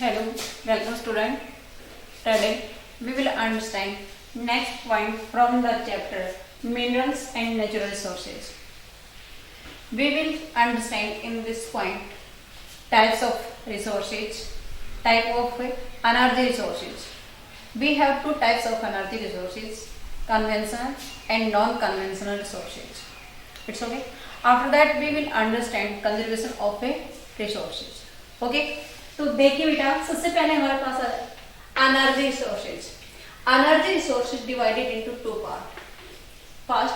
Hello, welcome student. Today we will understand next point from the chapter Minerals and Natural Resources. We will understand in this point types of resources, type of energy resources. We have two types of energy resources, conventional and non-conventional resources. It's okay. After that we will understand conservation of resources. Okay. तो देखिए बेटा, सबसे पहले हमारे पास energy resources. Energy resources divided into two part. First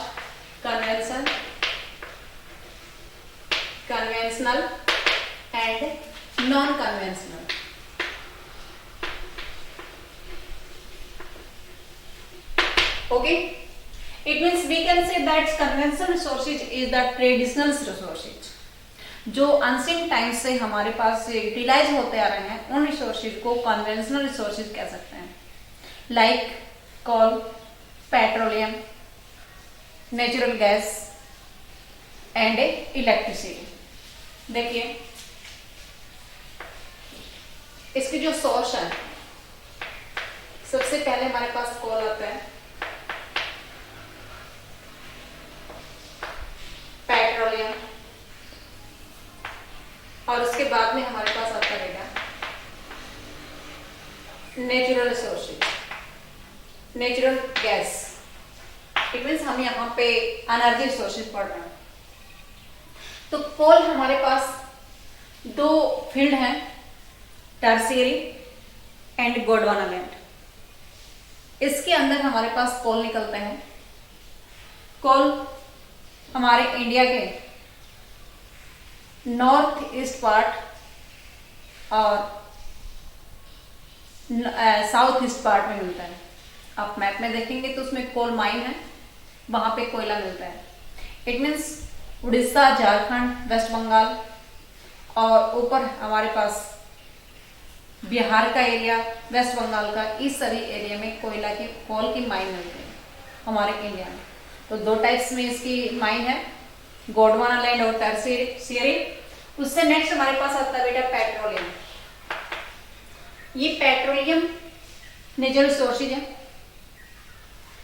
conventional and non conventional. Okay, it means we can say that conventional resources is the traditional resources जो ancient time से हमारे पास यूटिलाइज होते आ रहे हैं. उन रिसोर्सेज को कन्वेंशनल रिसोर्सेज कह सकते हैं, like coal, petroleum, natural gas and electricity. देखिए इसकी जो सोर्स है, सबसे पहले हमारे पास कोल आता है, पेट्रोलियम, और उसके बाद में हमारे पास आता रहेगा natural resources, natural gas. It means हम यहाँ पे एनर्जी रिसोर्सेज पढ़ रहे हैं. तो कोल हमारे पास दो फील्ड हैं, टर्शियरी एंड गोंडवाना लैंड. इसके अंदर हमारे पास कोल निकलते हैं. कोल हमारे इंडिया के नॉर्थ ईस्ट पार्ट और साउथ ईस्ट पार्ट में मिलता है. आप मैप में देखेंगे तो उसमें कोल माइन है, वहां पे कोयला मिलता है. इट मीन्स उड़ीसा, झारखंड, वेस्ट बंगाल और ऊपर हमारे पास बिहार का एरिया, वेस्ट बंगाल का, इस सभी एरिया में कोयला की कोल की माइन मिलती है हमारे इंडिया में. तो दो टाइप्स में इसकी माइन है, गोंडवाना लैंड और टर्शियरी. उससे नेक्स्ट हमारे पास आता है बेटा पेट्रोलियम. ये पेट्रोलियम नेचुरल रिसोर्सेज है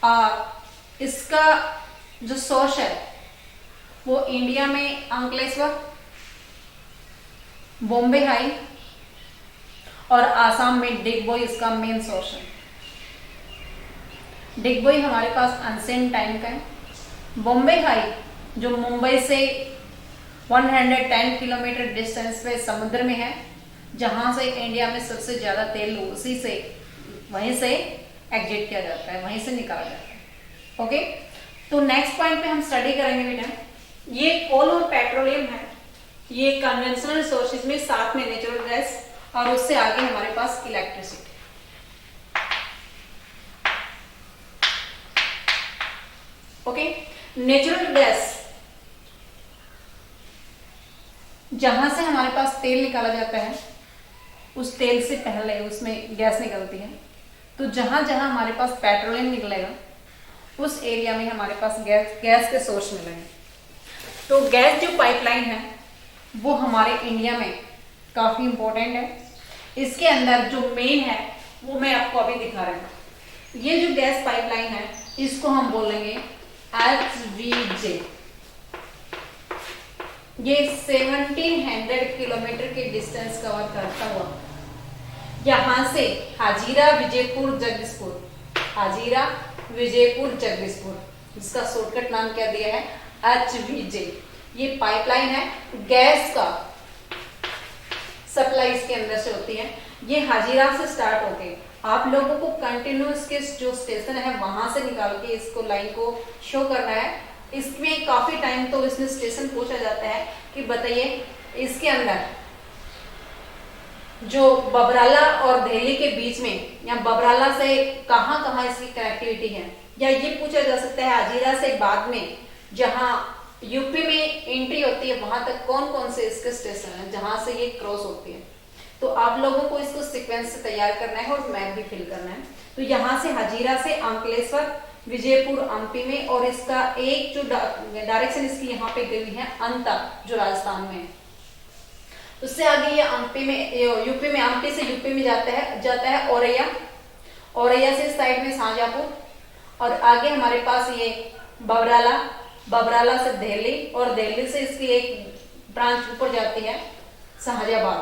और इसका जो सोर्स है वो इंडिया में अंकलेश्वर, बॉम्बे हाई और आसाम में डिगबोई इसका मेन सोर्स है. डिगबोई हमारे पास एंशिएंट टाइम का है. बॉम्बे हाई जो मुंबई से 110 किलोमीटर डिस्टेंस पे समुद्र में है, जहां से इंडिया में सबसे ज्यादा तेल उसी से वहीं से एग्जिट किया जाता है, वहीं से निकाला जाता है. ओके, तो नेक्स्ट पॉइंट पे हम स्टडी करेंगे बेटा. ये कोल और पेट्रोलियम है, ये कन्वेंशनल रिसोर्सेज में, साथ में नेचुरल गैस और उससे आगे हमारे पास इलेक्ट्रिसिटी. ओके, नेचुरल गैस जहां से हमारे पास तेल निकाला जाता है, उस तेल से पहले उसमें गैस निकलती है. तो जहां जहां हमारे पास पेट्रोलियम निकलेगा उस एरिया में हमारे पास गैस के सोर्स मिलेंगे. तो गैस जो पाइपलाइन है वो हमारे इंडिया में काफी इंपॉर्टेंट है. इसके अंदर जो मेन है वो मैं आपको अभी दिखा रहा हूं. ये जो गैस पाइपलाइन है इसको हम बोलेंगे HVJ. ये 1700 किलोमीटर के डिस्टेंस कवर करता हुआ यहां से हाजीरा, विजयपुर, जगदीशपुर, हाजीरा, विजयपुर, जगदीशपुर, जिसका शॉर्टकट नाम क्या दिया है, HVJ. ये पाइपलाइन है, गैस का सप्लाई इसके अंदर से होती है. ये हाजीरा से स्टार्ट होके आप लोगों को कंटिन्यूस के जो स्टेशन है वहां से निकाल के इसको लाइन को शो करना है. इसमें काफी टाइम तो इसमें स्टेशन पूछा जाता है कि बताइए इसके अंदर जो बबराला और दिल्ली के बीच में, या बबराला से कहां कहां इसकी कनेक्टिविटी है, या ये पूछा जा सकता है हाजीरा से बाद में जहां यूपी में एंट्री होती है वहां तक कौन कौन से इसके स्टेशन है जहां से ये क्रॉस होती है. तो आप लोगों को इसको सीक्वेंस से तैयार करना है और मैप भी फिल करना है. तो यहाँ से हाजीरा से अंकलेश्वर, विजयपुर एमपी में, और इसका एक जो डायरेक्शन इसकी यहाँ पे गई है अंता, जो राजस्थान में. उससे आगे ये एमपी में, यूपी में, एमपी से यूपी में जाता है औरैया, औरैया से साइड में शाहजहाँपुर, और आगे हमारे पास ये बबराला, बबराला से दिल्ली, और दिल्ली से इसकी एक ब्रांच ऊपर जाती है शाहजहाँबाद,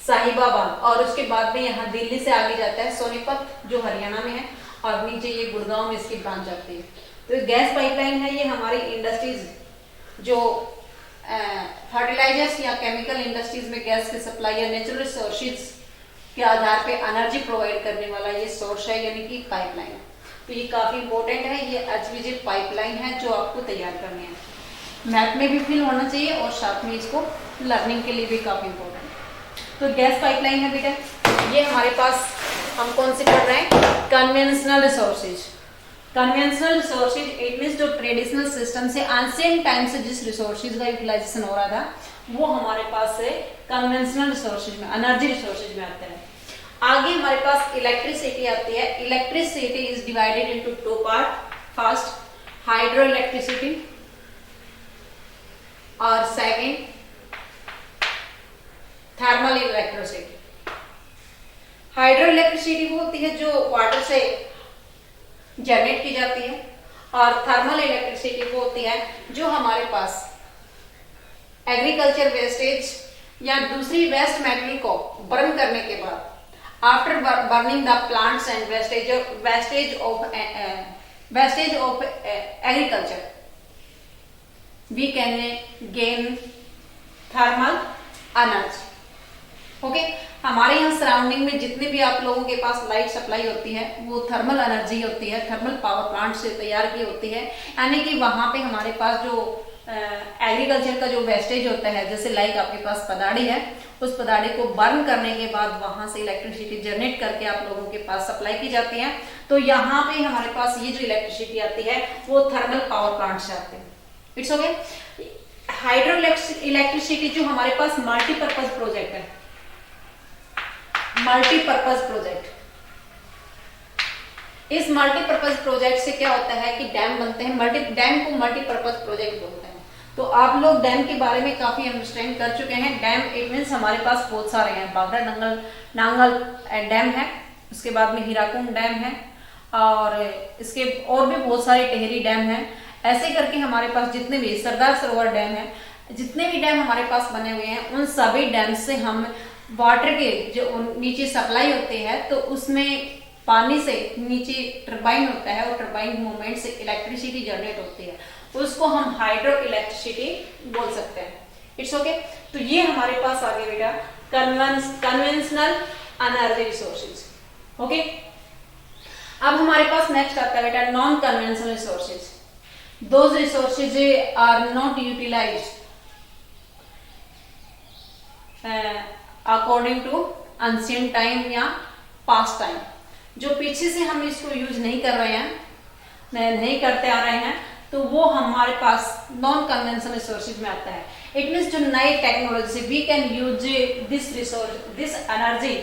साहिबाबाद, और उसके बाद में यहाँ दिल्ली से आगे जाता है सोनीपत जो हरियाणा में है, और नीचे ये गुड़गांव में इसकी ब्रांच जाती है। तो गैस पाइपलाइन है, ये हमारी इंडस्ट्रीज जो फर्टिलाइजर्स या केमिकल इंडस्ट्रीज में गैस की सप्लाई या नेचुरल रिसोर्सेज के आधार पे एनर्जी प्रोवाइड करने वाला ये सोर्स है, यानी कि पाइपलाइन है। तो ये काफी इंपॉर्टेंट है, ये एचवीजे पाइपलाइन है जो आपको तैयार करनी है, मैथ में भी फिल होना चाहिए और साथ में इसको लर्निंग के लिए भी काफी इंपॉर्टेंट है। तो गैस पाइपलाइन है बेटा, ये हमारे पास हम कौन से पढ़ रहे हैं, conventional resources. Conventional resources it means जो ट्रेडिशनल सिस्टम से एंशिएंट टाइम से जिस रिसोर्सेज का यूटिलाइजेशन हो रहा था वो हमारे पास से कन्वेंशनल रिसोर्सेज में, एनर्जी रिसोर्सेज में आते हैं। आगे हमारे पास इलेक्ट्रिसिटी आती है। Electricity is divided into two part, first hydro electricity और second thermal electricity. Hydro electricity वो होती है जो वाटर से जनरेट की जाती है, और थर्मल इलेक्ट्रिसिटी वो होती है जो हमारे पास एग्रीकल्चर वेस्टेज या दूसरी वेस्ट मटेरियल को बर्न करने के बाद, after burning the plants and wastage of agriculture we can gain thermal energy. Okay, हमारे यहाँ सराउंडिंग में जितने भी आप लोगों के पास लाइट सप्लाई होती है वो थर्मल एनर्जी होती है, थर्मल पावर प्लांट से तैयार की होती है, यानी कि वहां पे हमारे पास जो एग्रीकल्चर का जो वेस्टेज होता है, जैसे लाइक आपके पास पदाड़ी है, उस पदाड़ी को बर्न करने के बाद वहां से इलेक्ट्रिसिटी जनरेट करके आप लोगों के पास सप्लाई की जाती है। तो यहाँ पे हमारे पास ये जो इलेक्ट्रिसिटी आती है वो थर्मल पावर प्लांट से आती है। It's okay. हाइड्रो इलेक्ट्रिसिटी जो हमारे पास मल्टीपर्पज प्रोजेक्ट है, मल्टीपर्पज प्रोजेक्ट, इस मल्टीपर्पज प्रोजेक्ट से क्या होता है कि डैम बनते हैं, डैम को मल्टीपर्पज प्रोजेक्ट बोलते हैं। तो आप लोग डैम के बारे में काफी अंडरस्टैंड कर चुके हैं। डैम इट मीन्स हमारे पास बहुत सारे हैं, बागरा नांगल डैम है, उसके बाद में हीराकुंड डैम है, और इसके और भी बहुत सारे टेहरी डैम है। ऐसे करके हमारे पास जितने भी सरदार सरोवर डैम है, जितने भी डैम हमारे पास बने हुए हैं, उन सभी डैम से हम वाटर के जो नीचे सप्लाई होते हैं, तो उसमें पानी से नीचे टरबाइन होता है, और टरबाइन मूवमेंट से इलेक्ट्रिसिटी जनरेट होती है, उसको हम हाइड्रो इलेक्ट्रिसिटी बोल सकते हैं। It's okay. तो ये हमारे पास आ गया बेटा कन्वेंशनल एनर्जी रिसोर्सेज। ओके, अब हमारे पास नेक्स्ट आता है बेटा non conventional resources. Those resources are not utilized according to ancient time या पास्ट टाइम, जो पीछे से हम इसको यूज नहीं कर रहे हैं, नहीं करते आ रहे हैं, तो वो हमारे पास नॉन कन्वेंशनल रिसोर्सेज में आता है। इट मीन्स जो नई टेक्नोलॉजी से we can use this resource, this energy,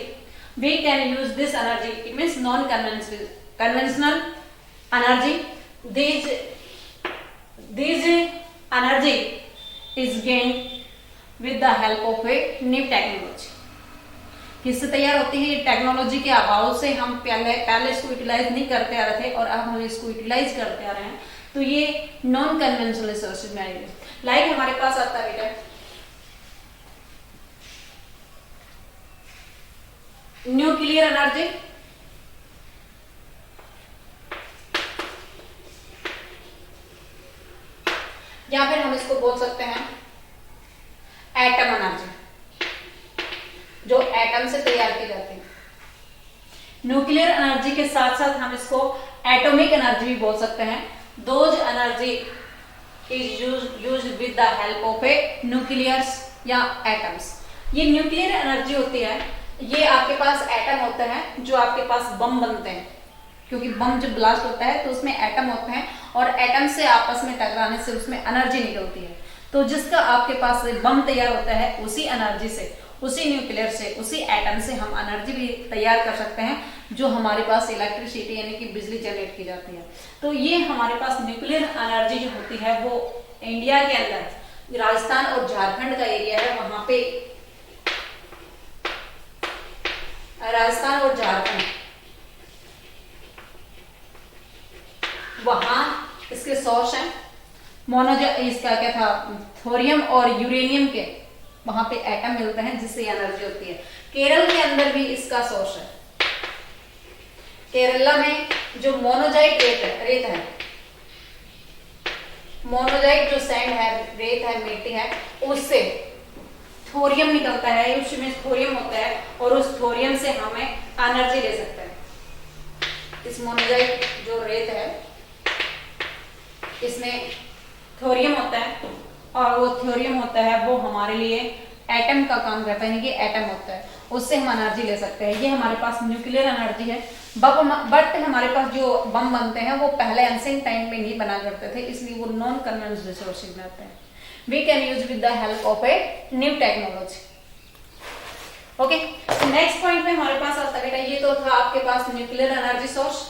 we can use this energy, it means non conventional energy. This energy is gained with the help of a new technology. किससे तैयार होती है? Technology के अभाव से हम पहले इसको यूटिलाइज नहीं करते आ रहे थे, और अब हम इसको यूटिलाइज करते आ रहे हैं, तो ये नॉन कन्वेंशनल रिसोर्सेज में आएंगे। लाइक हमारे पास आता है बेटा न्यूक्लियर एनर्जी, या फिर हम इसको बोल सकते हैं एटम एनर्जी, जो एटम से तैयार की जाती है। न्यूक्लियर एनर्जी के साथ साथ हम इसको एटॉमिक एनर्जी भी बोल सकते हैं। Those energy is used with the help of A nuclears या एटम्स। ये न्यूक्लियर एनर्जी होती है, ये आपके पास एटम होते हैं जो आपके पास बम बनते हैं, क्योंकि बम जब ब्लास्ट होता है तो उसमें एटम होते हैं, और एटम से आपस में टकराने से उसमें एनर्जी निकलती है। तो जिसका आपके पास बम तैयार होता है, उसी एनर्जी से, उसी न्यूक्लियर से, उसी एटम से हम एनर्जी भी तैयार कर सकते हैं, जो हमारे पास इलेक्ट्रिसिटी यानी कि बिजली जनरेट की जाती है। तो ये हमारे पास न्यूक्लियर एनर्जी जो होती है वो इंडिया के अंदर राजस्थान और झारखंड का एरिया है, वहां पे राजस्थान और झारखंड, वहां इसके सोर्स हैं इसका क्या था, थोरियम और यूरेनियम के वहां पे एटम मिलते हैं जिससे एनर्जी होती है। केरल के अंदर भी इसका सोर्स है। केरला में जो मोनोजाइट रेत है, मोनोजाइट जो सैंड है, रेत है, मिट्टी है, उससे थोरियम निकलता है, उसमें थोरियम होता है और उस थोरियम से हमें एनर्जी ले सकते हैं। इस मोनोजाइट जो रेत है इसमें थोरियम होता है और वो थोरियम होता है वो हमारे लिए एटम का काम करता है, यानी कि एटम होता है, उससे हम एनर्जी ले सकते हैं। ये हमारे पास न्यूक्लियर एनर्जी है। बट हमारे पास जो बम बनते हैं वो पहले एंशिएंट टाइम में नहीं बना करते थे, इसलिए वो नॉन कन्वेंशनल रिसोर्सेज में आते हैं। We can use with the help of a new technology. Okay, next point में हमारे पास आता है, ये तो था आपके पास न्यूक्लियर एनर्जी सोर्स,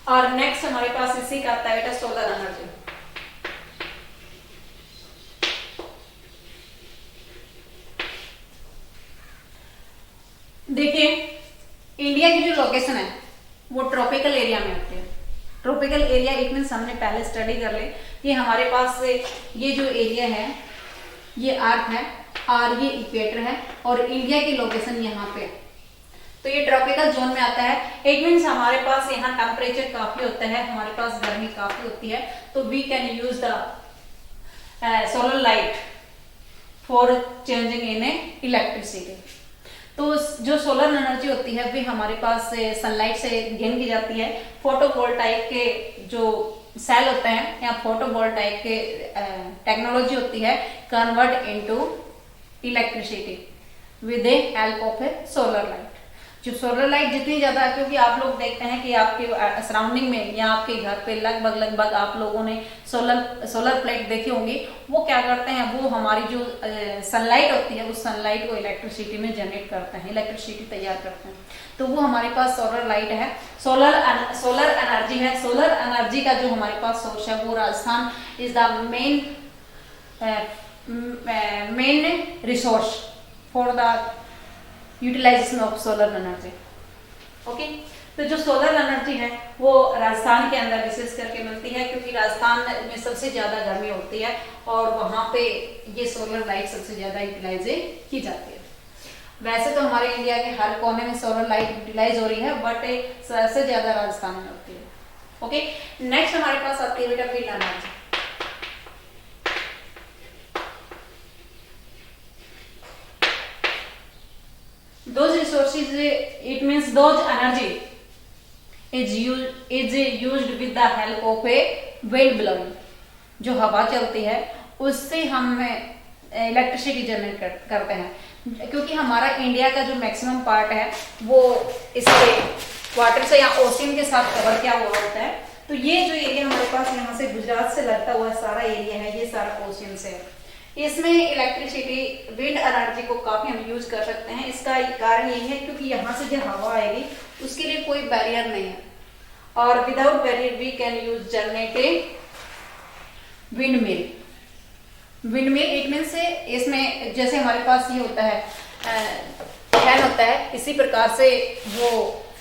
और नेक्स्ट हमारे पास इसी का आता है बेटा सोलर एनर्जी। देखिए, इंडिया की जो लोकेशन है वो ट्रॉपिकल एरिया में होती है। ट्रॉपिकल एरिया इट मीन्स हमने पहले स्टडी कर ले, ये हमारे पास से ये जो एरिया है ये अर्थ है और ये इक्वेटर है और इंडिया की लोकेशन यहाँ पे, तो ये ट्रॉपिकल जोन में आता है। इट मीन्स हमारे पास यहाँ टेम्परेचर काफी होता है, हमारे पास गर्मी काफी होती है, तो we can use the solar light for changing in a electricity. तो जो सोलर एनर्जी होती है वे हमारे पास सनलाइट से गेन की जाती है। फोटोवोल्टाइक के जो सेल होते हैं या फोटोवोल्टाइक के टेक्नोलॉजी होती है convert into electricity with the help of A solar light. जो सोलर लाइट जितनी ज्यादा, क्योंकि आप लोग देखते हैं कि आपके सराउंडिंग में या आपके घर पे लगभग आप लोगों ने सोलर प्लेट देखी होंगी, वो क्या करते हैं, वो हमारी जो सनलाइट होती है उस सनलाइट को इलेक्ट्रिसिटी में जनरेट करते हैं, इलेक्ट्रिसिटी तैयार करते हैं। तो वो हमारे पास सोलर लाइट है, सोलर एनर्जी है। सोलर एनर्जी का जो हमारे पास सोर्स है वो Rajasthan is the main resource for the utilization of solar energy. Okay, तो जो सोलर एनर्जी है वो राजस्थान के अंदर विशेष करके मिलती है, क्योंकि राजस्थान में सबसे ज्यादा गर्मी होती है और वहां पे ये सोलर लाइट सबसे ज्यादा यूटिलाइज की जाती है। वैसे तो हमारे इंडिया के हर कोने में सोलर लाइट यूटिलाइज हो रही है, बट सबसे ज्यादा राजस्थान में होती है। ओके, नेक्स्ट हमारे पास आती है बेटा wind energy. Those resources, it means those energy is used with the help of a wind blowing। जो हवा चलती है उससे हम इलेक्ट्रिसिटी जनरेट करते हैं, क्योंकि हमारा इंडिया का जो मैक्सिमम पार्ट है वो इससे वाटर से या ओशियन के साथ कवर किया हुआ होता है। तो ये जो एरिया हमारे पास यहाँ से गुजरात से लगता हुआ सारा एरिया है, ये सारा ओशियन से है। इसमें इलेक्ट्रिसिटी विंड एनर्जी को काफी हम यूज कर सकते हैं। इसका कारण यही है क्योंकि यहाँ से जो हवा आएगी उसके लिए कोई बैरियर नहीं है, और without barrier we can use generate windmill. Windmill it mean से इसमें जैसे हमारे पास ये होता है फैन होता है, इसी प्रकार से वो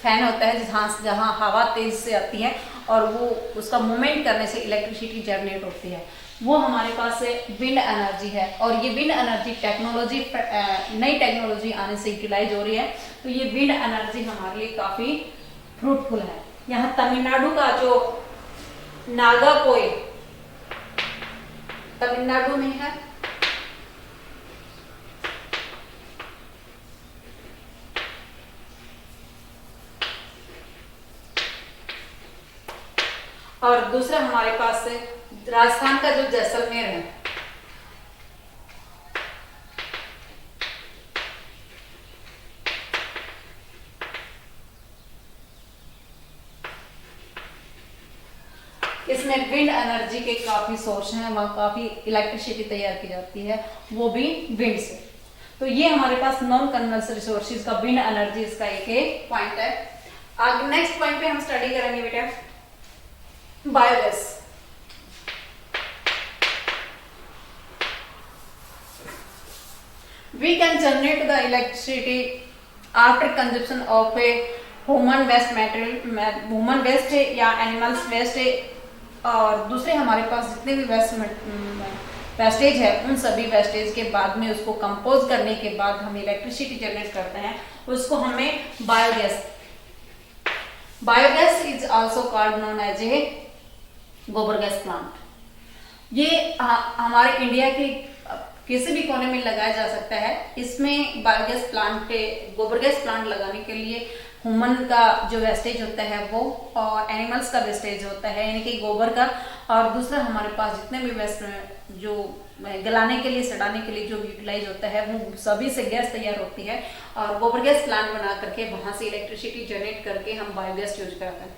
फैन होता है जहाँ हवा तेज से आती है और वो उसका मूवमेंट करने से इलेक्ट्रिसिटी जनरेट होती है, वो हमारे पास विंड एनर्जी है। और ये विंड एनर्जी टेक्नोलॉजी नई टेक्नोलॉजी आने से यूटिलाइज हो रही है, तो ये विंड एनर्जी हमारे लिए काफी फ्रूटफुल है। यहाँ तमिलनाडु का जो नागापोई तमिलनाडु में है, और दूसरा हमारे पास राजस्थान का जो जैसलमेर है, इसमें विंड एनर्जी के काफी सोर्स हैं, वहां काफी इलेक्ट्रिसिटी तैयार की जाती है, वो भी विंड से। तो ये हमारे पास नॉन कन्वेंशनल रिसोर्सेज का विंड एनर्जी इसका एक पॉइंट है। आगे नेक्स्ट पॉइंट पे हम स्टडी करेंगे बेटा biogas. We can generate the electricity after consumption of a human waste material, human waste है या एनिमल्स वेस्ट है, और दूसरे हमारे पास जितने भी वेस्टेज है उन सभी वेस्टेज के बाद में उसको कंपोज करने के बाद हम इलेक्ट्रिसिटी जनरेट करते हैं, उसको हमें biogas, biogas is also called known as a gobar gas plant. ये हमारे इंडिया के किसी भी कोने में लगाया जा सकता है। इसमें बायोगैस प्लांट, गोबर गैस प्लांट लगाने के लिए ह्यूमन का जो वेस्टेज होता है वो, और एनिमल्स का वेस्टेज होता है यानी कि गोबर का, और दूसरा हमारे पास जितने भी वेस्ट जो गलाने के लिए, सड़ाने के लिए जो यूटिलाइज होता है वो सभी से गैस तैयार होती है, और गोबर गैस प्लांट बना करके वहां से इलेक्ट्रिसिटी जनरेट करके हम बायोगैस यूज करते हैं।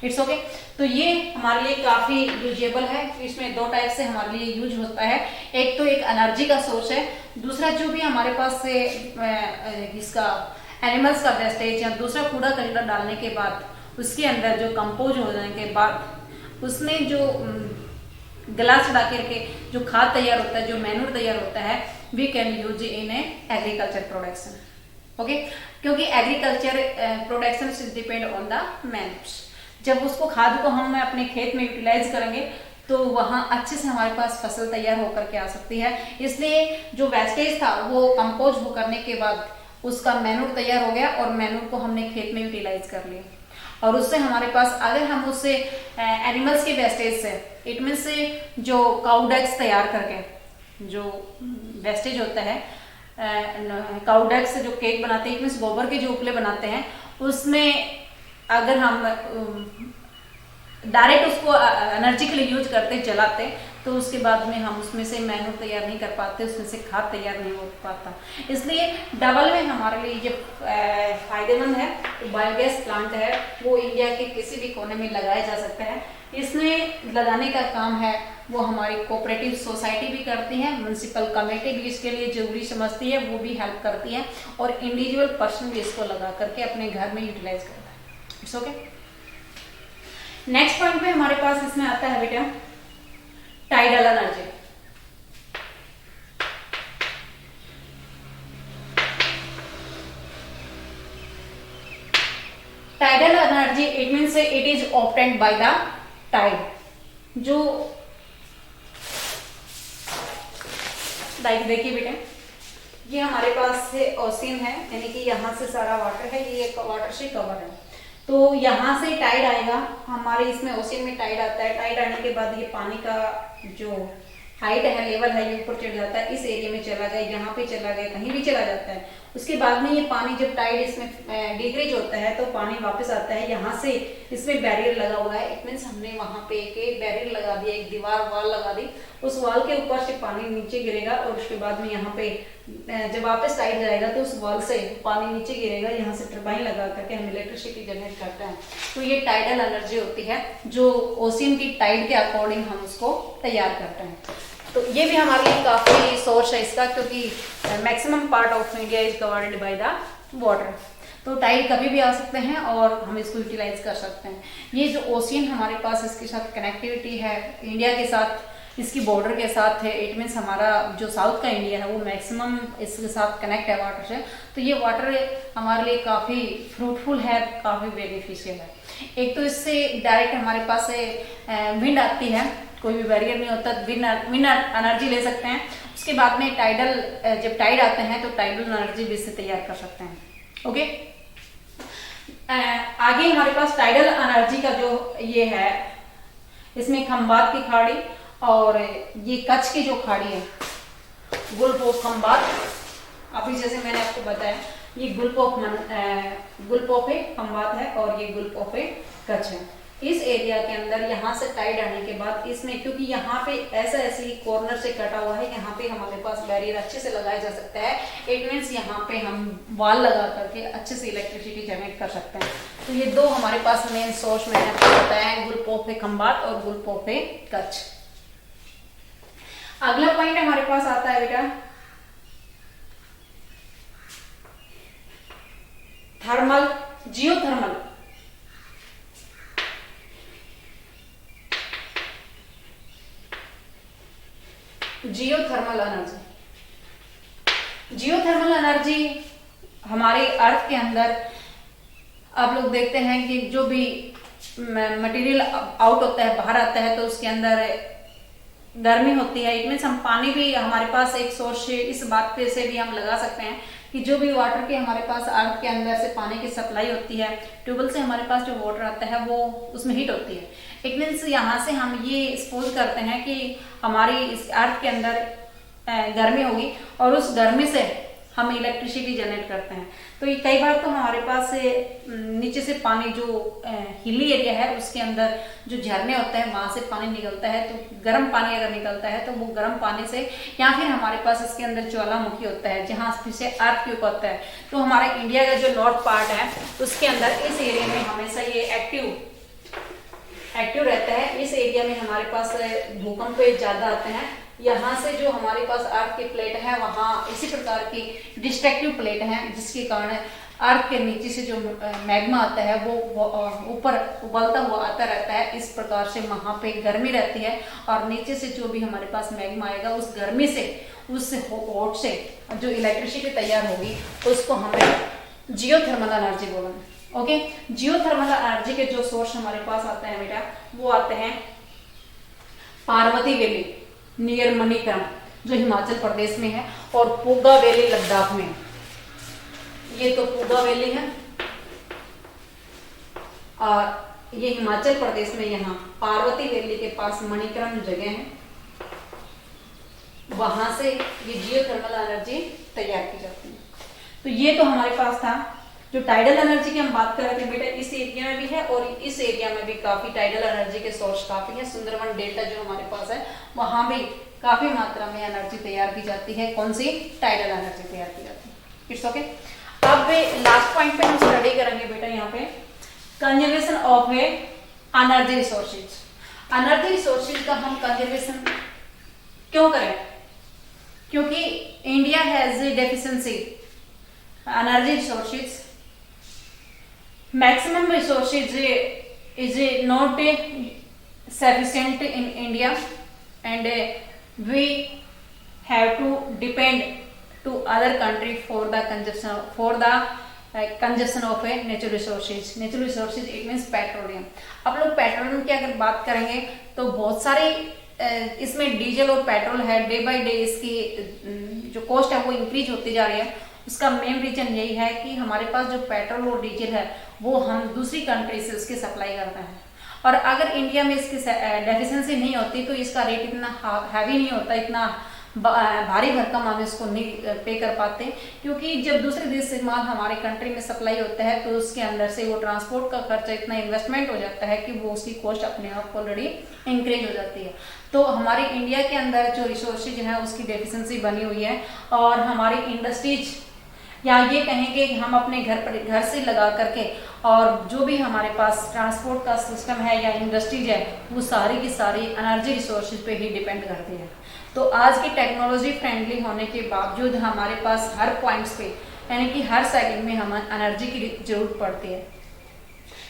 It's okay. तो ये हमारे लिए काफी यूजेबल है। इसमें दो टाइप से हमारे लिए यूज होता है, एक तो एक एनर्जी का सोर्स है, दूसरा जो भी हमारे पास से इसका एनिमल्स का वेस्टेज या दूसरा कूड़ा कचरा डालने के बाद उसके अंदर जो कंपोज हो जाने के बाद उसमें जो गला चढ़ा करके जो खाद तैयार होता है, जो मैन्यूर तैयार होता है, we can use in a agriculture production. Okay, क्योंकि agriculture production depend on the manures. जब उसको खाद को हम अपने खेत में यूटिलाइज करेंगे तो वहां अच्छे से हमारे पास फसल तैयार होकर के आ सकती है। इसलिए जो वेस्टेज था वो कंपोज हो करने के बाद उसका मैन्यूर तैयार हो गया और मैन्यूर को हमने खेत में यूटिलाइज कर लिया, और उससे हमारे पास अगर हम उससे एनिमल्स के वेस्टेज से, इट मीन से जो काउडक्स तैयार करके जो वेस्टेज होता है, काउडक्स से जो केक बनाते हैं, इट मीन गोबर के जो उपले बनाते हैं, उसमें अगर हम डायरेक्ट उसको एनर्जी के लिए यूज करते, जलाते, तो उसके बाद में हम उसमें से मैन्यूर तैयार नहीं कर पाते, उसमें से खाद तैयार नहीं हो पाता। इसलिए डबल में हमारे लिए ये फायदेमंद है। तो बायोगैस प्लांट है वो इंडिया के किसी भी कोने में लगाया जा सकता है। इसमें लगाने का काम है वो हमारी कोऑपरेटिव सोसाइटी भी करती है, म्युनिसिपल कमेटी भी इसके लिए जरूरी समझती है, वो भी हेल्प करती है, और इंडिविजुअल पर्सन भी इसको लगा करके अपने घर में यूटिलाइज करता है। It's okay. नेक्स्ट पॉइंट पे हमारे पास इसमें आता है बेटा tidal energy. Tidal energy it means it is obtained by the tide. जो लाइक देखिए बेटा, ये हमारे पास से ओशियन है, यानी कि यहाँ से सारा वाटर है, ये एक वाटर से कवर है। तो यहाँ से टाइड आएगा, हमारे इसमें ओशियन में टाइड आता है। टाइड आने के बाद ये पानी का जो हाइट है, लेवल है, ये ऊपर चढ़ जाता है, इस एरिया में चला गया, यहाँ पे चला गया, कहीं भी चला जाता है। उसके बाद में ये पानी जब टाइड इसमें डिक्रीज होता है तो पानी वापस आता है। यहाँ से इसमें बैरियर लगा हुआ है, इट मीन्स हमने वहां पे एक बैरियर लगा दिया, एक दीवार वाल लगा दी, उस वाल के ऊपर से पानी नीचे गिरेगा, और उसके बाद में यहाँ पे जब वापस टाइड जाएगा तो उस वाल से पानी नीचे गिरेगा, यहाँ से टरबाइन लगा करके हम इलेक्ट्रिसिटी जनरेट करते हैं। तो ये टाइडल एनर्जी होती है जो ओशियन की टाइड के अकॉर्डिंग हम उसको तैयार करते हैं। तो ये भी हमारे लिए काफी सोर्स है इसका, क्योंकि maximum part of India is covered by the water. तो टाइड कभी भी आ सकते हैं और हम इसको यूटिलाइज कर सकते हैं। ये जो ओशियन हमारे पास, इसके साथ कनेक्टिविटी है इंडिया के साथ, इसकी बॉर्डर के साथ है, इट मीन्स हमारा जो साउथ का इंडिया है वो मैक्सिमम इसके साथ कनेक्ट है वाटर से। तो ये वाटर हमारे लिए काफ़ी फ्रूटफुल है, काफ़ी बेनिफिशियल है। एक तो इससे डायरेक्ट हमारे पास से विंड आती है, कोई भी बैरियर नहीं होता, विंड एनर्जी ले सकते हैं। उसके बाद में टाइडल, जब टाइड आते हैं तो टाइडल एनर्जी भी इससे तैयार कर सकते हैं। ओके, आगे हमारे पास टाइडल एनर्जी का जो ये है, इसमें खंबात की खाड़ी और ये कच्छ की जो खाड़ी है, गुल्फ ऑफ खंबात, अभी जैसे मैंने आपको बताया ये गुल्फ ऑफ ए खंबात है और ये गुल्फ ऑफ ए कच्छ है। इस एरिया के अंदर यहाँ से टाइड आने के बाद इसमें, क्योंकि यहाँ पे ऐसे कॉर्नर से कटा हुआ है, यहाँ पे हमारे पास बैरियर अच्छे से लगाया जा सकता है। इट मीन्स यहाँ पे हम वाल लगा करके अच्छे से इलेक्ट्रिसिटी जनरेट कर सकते हैं। तो ये दो हमारे पास मेन सोर्स मैंने आपको बताया है, गुल्फ ऑफ ए खंबात और गुल्फ ऑफ ए कच्छ। अगला पॉइंट हमारे पास आता है बेटा thermal, geothermal. Geothermal energy, geothermal energy हमारे अर्थ के अंदर आप लोग देखते हैं कि जो भी मटेरियल आउट होता है, बाहर आता है, तो उसके अंदर गर्मी होती है। इट मीन्स हम पानी भी हमारे पास एक सोर्स, इस बात पे से भी हम लगा सकते हैं कि जो भी वाटर के हमारे पास अर्थ के अंदर से पानी की सप्लाई होती है, ट्यूबवेल से हमारे पास जो वाटर आता है वो उसमें हीट होती है। इट मीन्स यहाँ से हम ये सपोज करते हैं कि हमारी इस अर्थ के अंदर गर्मी होगी और उस गर्मी से हम इलेक्ट्रिसिटी जनरेट करते हैं। तो ये कई बार तो हमारे पास से नीचे से पानी, जो हिली एरिया है उसके अंदर जो झरने होते हैं वहां से पानी निकलता है, तो गर्म पानी अगर निकलता है तो वो गर्म पानी से, या फिर हमारे पास इसके अंदर ज्वालामुखी होता है जहाँ फिर से अर्थ क्यूब होता है। तो हमारा इंडिया का जो नॉर्थ पार्ट है उसके अंदर इस एरिया में हमेशा ये एक्टिव रहता है। इस एरिया में हमारे पास भूकंप ज्यादा आते हैं। यहाँ से जो हमारे पास अर्थ की प्लेट है वहाँ इसी प्रकार की डिस्ट्रक्टिव प्लेट है, जिसके कारण अर्थ के नीचे से जो मैग्मा आता है वो ऊपर उबलता हुआ आता रहता है। इस प्रकार से वहाँ पे गर्मी रहती है और नीचे से जो भी हमारे पास मैग्मा आएगा उस गर्मी से, उस हॉट से जो इलेक्ट्रिसिटी तैयार होगी उसको हमें जियोथर्मल एनर्जी बोलेंगे। ओके, जियोथर्मल एनर्जी के जो सोर्स हमारे पास आते हैं बेटा, वो आते हैं पार्वती वैली नियर मणिकरण जो हिमाचल प्रदेश में है, और पूगा वैली लद्दाख में। ये तो पूगा वैली है और ये हिमाचल प्रदेश में, यहाँ पार्वती वैली के पास मणिकरण जगह है, वहां से ये जियोथर्मल एनर्जी तैयार की जाती है। तो ये तो हमारे पास था। जो टाइडल एनर्जी की हम बात कर रहे थे बेटा, इस एरिया में भी है और इस एरिया में भी काफी टाइडल एनर्जी के सोर्स काफी है। सुंदरवन डेल्टा जो हमारे पास है वहां भी काफी मात्रा में एनर्जी तैयार की जाती है। कौन सी? टाइडल एनर्जी तैयार की जाती है। It's okay. अब लास्ट पॉइंट पे हम स्टडी करेंगे बेटा यहाँ पे conservation of energy resources. Energy resources का हम कंजर्वेशन क्यों करें? क्योंकि India has deficiency energy resources. Maximum resources is not sufficient in India, and we have to depend to other country for the consumption of natural resources. Natural resources it means petroleum. आप लोग petroleum की अगर बात करेंगे तो बहुत सारे इसमें डीजल और पेट्रोल है, डे बाय डे इसकी जो कॉस्ट है वो इंक्रीज होती जा रही है। उसका मेन रीजन यही है कि हमारे पास जो पेट्रोल और डीजल है वो हम दूसरी कंट्री से उसकी सप्लाई करते हैं, और अगर इंडिया में इसकी डेफिशिएंसी नहीं होती तो इसका रेट इतना हैवी नहीं होता, इतना भारी भरकम हम इसको नहीं पे कर पाते। क्योंकि जब दूसरे देश से माल हमारे कंट्री में सप्लाई होता है तो उसके अंदर से वो ट्रांसपोर्ट का खर्चा इतना इन्वेस्टमेंट हो जाता है कि वो उसकी कॉस्ट अपने आप ऑलरेडी इंक्रीज हो जाती है। तो हमारे इंडिया के अंदर जो रिसोर्सेज है उसकी डेफिशिएंसी बनी हुई है, और हमारी इंडस्ट्रीज, या ये कहेंगे कि हम अपने घर से लगा करके, और जो भी हमारे पास ट्रांसपोर्ट का सिस्टम है या इंडस्ट्रीज है वो सारी की सारी एनर्जी रिसोर्सेज पे ही डिपेंड करती है। तो आज की टेक्नोलॉजी फ्रेंडली होने के बावजूद हमारे पास हर पॉइंट्स पे, यानी कि हर सेकंड में हमें एनर्जी की जरूरत पड़ती है,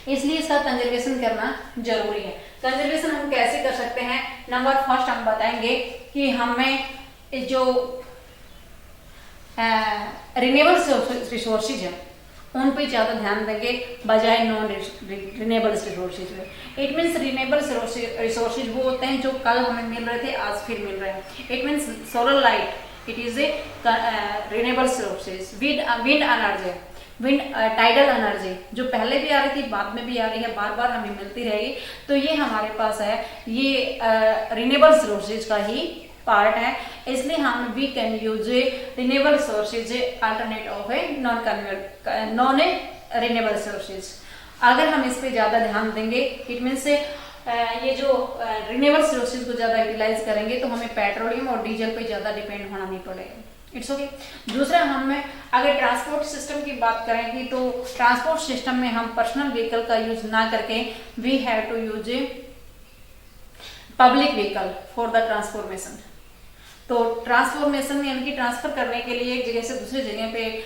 इसलिए इसका कंजर्वेशन करना जरूरी है। कंजर्वेशन हम कैसे कर सकते हैं? नंबर फर्स्ट हम बताएंगे कि हमें जो रिन्यूएबल रिसोर्सेज है उन पे ज़्यादा ध्यान देंगे बजाय नॉन रिन्यूएबल रिसोर्सेज में। इट मीन्स रिन्यूएबल रिसोर्सेज वो होते हैं जो कल हमें मिल रहे थे आज फिर मिल रहे हैं। It means solar light, it is a renewable resources. Wind energy, wind tidal energy जो पहले भी आ रही थी बाद में भी आ रही है, बार बार हमें मिलती रहेगी। तो ये हमारे पास है, ये रिन्यूएबल रिसोर्सेज का ही पार्ट है, इसलिए हम we can use renewable resources alternate of a non renewable resources. अगर हम इस पे ज्यादा ध्यान देंगे, इट मीन्स ये जो रिन्यूएबल रिसोर्सेज को ज्यादा यूटिलाइज करेंगे तो हमें पेट्रोलियम और डीजल पे ज्यादा डिपेंड होना नहीं पड़ेगा। It's okay. दूसरा, हमें अगर ट्रांसपोर्ट सिस्टम की बात करेंगे तो ट्रांसपोर्ट सिस्टम में हम पर्सनल व्हीकल का यूज ना करके we have to use public vehicle for the transformation. तो ट्रांसफॉर्मेशन यानी कि ट्रांसफर करने के लिए एक जगह से दूसरी जगह पे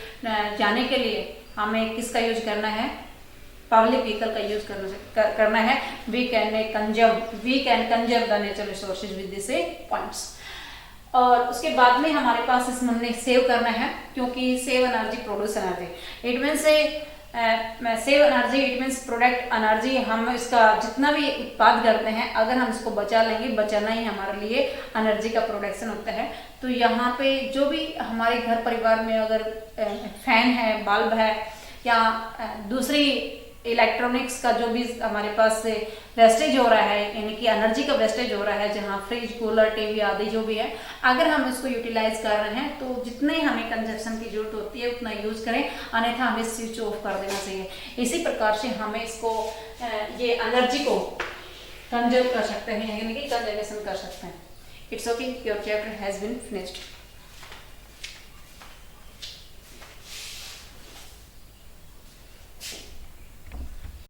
जाने के लिए हमें किसका यूज करना है? पब्लिक व्हीकल का यूज करना है। We can conserve the natural resources with this points. और उसके बाद में हमारे पास इसमें हमने सेव करना है, क्योंकि save energy produce energy it mean से save energy it means product energy. हम इसका जितना भी उत्पाद करते हैं अगर हम इसको बचा लेंगे, बचाना ही हमारे लिए एनर्जी का प्रोडक्शन होता है। तो यहाँ पे जो भी हमारे घर परिवार में अगर फैन है, बल्ब है या दूसरी इलेक्ट्रॉनिक्स का जो भी हमारे पास से वेस्टेज हो रहा है, यानी कि एनर्जी का वेस्टेज हो रहा है, जहाँ फ्रिज, कूलर, टीवी आदि जो भी है, अगर हम इसको यूटिलाइज कर रहे हैं तो जितने हमें कंजप्शन की जरूरत होती है उतना यूज करें, अन्यथा हमें स्विच ऑफ कर देना चाहिए। इसी प्रकार से हमें इसको ये एनर्जी को कंजर्व कर सकते हैं, यानी कि कंजर्वेशन कर सकते हैं। It's okay, your chapter has been finished.